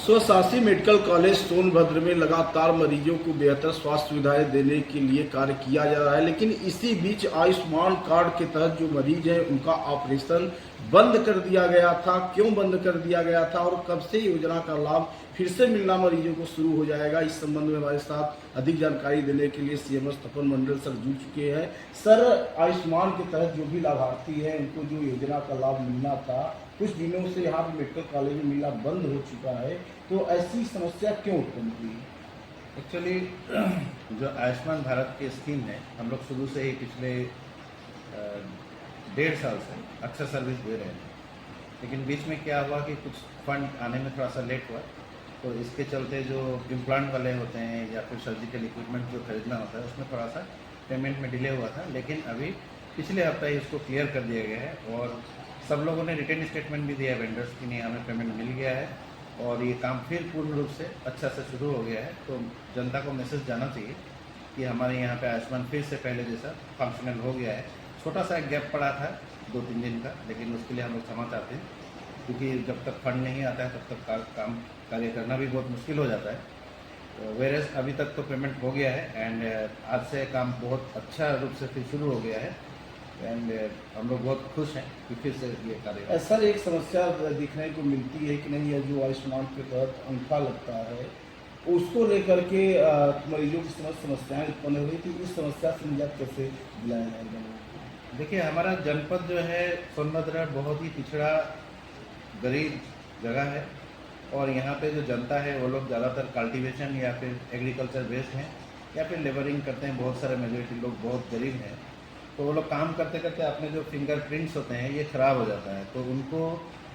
स्वशासी medical college Sonbhadra में लगातार मरीजों को बेहतर स्वास्थ्य सुविधाएं देने के लिए कार्य किया जा रहा है, लेकिन इसी बीच आयुष्मान कार्ड के तहत जो मरीज हैं उनका ऑपरेशन बंद कर दिया गया था। क्यों बंद कर दिया गया था और कब से योजना का लाभ फिर से मिलना मरीजों को शुरू हो जाएगा, इस संबंध में हमारे साथ अधिक जानकारी देने के लिए सीएमएस तपन मंडल सर जुड़ चुके हैं। सर, आयुष्मान के तहत जो भी लाभार्थी हैं उनको जो योजना का लाभ मिलना था, कुछ दिनों से यहाँ पे मेडिकल कॉलेज में मिलना बंद हो चुका है, तो ऐसी समस्या क्यों उत्पन्न हुई? एक्चुअली जो आयुष्मान भारत की स्कीम है, हम लोग शुरू से ही पिछले 1.5 साल से अक्सर सर्विस दे रहे हैं, लेकिन बीच में क्या हुआ कि कुछ फंड आने में थोड़ा सा लेट हुआ, तो इसके चलते जो इम्प्लांट वाले होते हैं या फिर सर्जिकल इक्विपमेंट जो खरीदना होता है उसमें थोड़ा सा पेमेंट में डिले हुआ था। लेकिन अभी पिछले हफ्ते ही इसको क्लियर कर दिया गया है और सब लोगों ने रिटर्न स्टेटमेंट भी दिया है वेंडर्स की, नहीं हमें पेमेंट मिल गया है और ये काम फिर पूर्ण रूप से अच्छा से शुरू हो गया है। तो जनता को मैसेज जाना चाहिए कि हमारे यहाँ पे आयुष्मान फिर से पहले जैसा फंक्शनल हो गया है। छोटा सा एक गैप पड़ा था 2-3 दिन का, लेकिन उसके लिए हम लोग क्षमा चाहते हैं, क्योंकि जब तक फंड नहीं आता है तब तक काम कार्य करना भी बहुत मुश्किल हो जाता है। वेरेस अभी तक तो पेमेंट हो गया है एंड आज से काम बहुत अच्छा रूप से फिर शुरू हो गया है एंड हम लोग बहुत खुश हैं कि फिर से ये कार्य। सर, एक समस्या दिखने को मिलती है कि नहीं, यह जो आयुष्मान के तहत अंगूठा लगता है उसको लेकर के मरीजों की समस्याएं उत्पन्न हुई थी। इस समस्या से निजात कैसे दिलाया जाएगा? देखिए, हमारा जनपद जो है सोनभद्र बहुत ही पिछड़ा गरीब जगह है और यहाँ पे जो जनता है वो लोग ज़्यादातर कल्टीवेशन या फिर एग्रीकल्चर बेस्ड हैं या फिर लेबरिंग करते हैं। बहुत सारे मेजोरिटी लोग बहुत गरीब हैं, तो वो लोग काम करते करते अपने जो फिंगरप्रिंट्स होते हैं ये ख़राब हो जाता है। तो उनको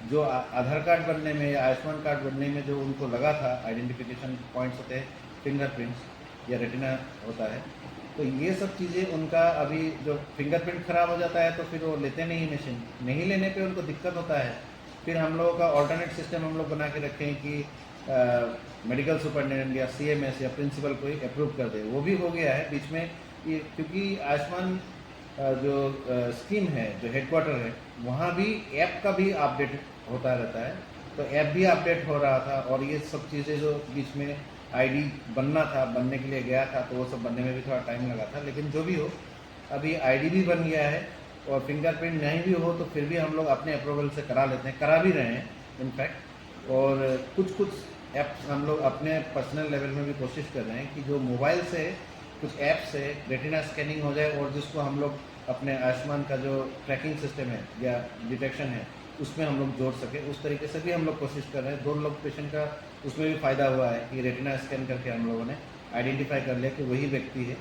जो आधार कार्ड बनने में या आयुष्मान कार्ड बनने में जो उनको लगा था आइडेंटिफिकेशन पॉइंट्स होते हैं, फिंगरप्रिंट्स या रेटिना होता है, तो ये सब चीज़ें उनका अभी जो फिंगरप्रिंट ख़राब हो जाता है तो फिर वो लेते नहीं, मशीन नहीं लेने पे उनको दिक्कत होता है। फिर हम लोगों का ऑल्टरनेट सिस्टम हम लोग बना के रखे हैं कि मेडिकल सुपरिटेंडेंट या सीएमएस या प्रिंसिपल कोई अप्रूव कर दे। वो भी हो गया है बीच में ये, क्योंकि आयुष्मान जो स्कीम है, जो हेडक्वार्टर है, वहाँ भी ऐप का भी अपडेट होता रहता है, तो ऐप भी अपडेट हो रहा था और ये सब चीज़ें जो बीच में आईडी बनना था, बनने के लिए गया था, तो वो सब बनने में भी थोड़ा टाइम लगा था। लेकिन जो भी हो, अभी आईडी भी बन गया है और फिंगरप्रिंट नहीं भी हो तो फिर भी हम लोग अपने अप्रूवल से करा लेते हैं, करा भी रहे हैं इनफैक्ट। और कुछ ऐप्स हम लोग अपने पर्सनल लेवल में भी कोशिश कर रहे हैं कि जो मोबाइल से कुछ ऐप से रेटिना स्कैनिंग हो जाए और जिसको हम लोग अपने आयुष्मान का जो ट्रैकिंग सिस्टम है या डिटेक्शन है उसमें हम लोग जोड़ सके, उस तरीके से भी हम लोग कोशिश कर रहे हैं। 2 लोग पेशेंट का उसमें भी फ़ायदा हुआ है कि रेटिना स्कैन करके हम लोगों ने आइडेंटिफाई कर लिया कि वही व्यक्ति है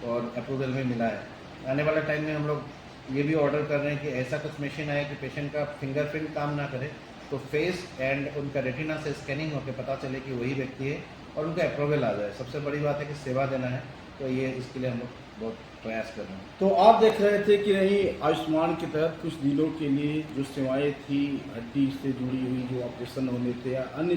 और अप्रूवल में मिला है। आने वाले टाइम में हम लोग ये भी ऑर्डर कर रहे हैं कि ऐसा कुछ मशीन आए कि पेशेंट का फिंगरप्रिंट काम ना करे तो फेस एंड उनका रेटिना से स्कैनिंग होकर पता चले कि वही व्यक्ति है और उनका अप्रूवल आ जाए। सबसे बड़ी बात है कि सेवा देना है, तो ये इसके लिए हम लोग बहुत प्रयास कर रहे हैं। तो आप देख रहे थे कि नहीं, आयुष्मान के तहत कुछ दिनों के लिए जो सेवाएं थी, हड्डी से जुड़ी हुई जो ऑपरेशन होने थे या अन्य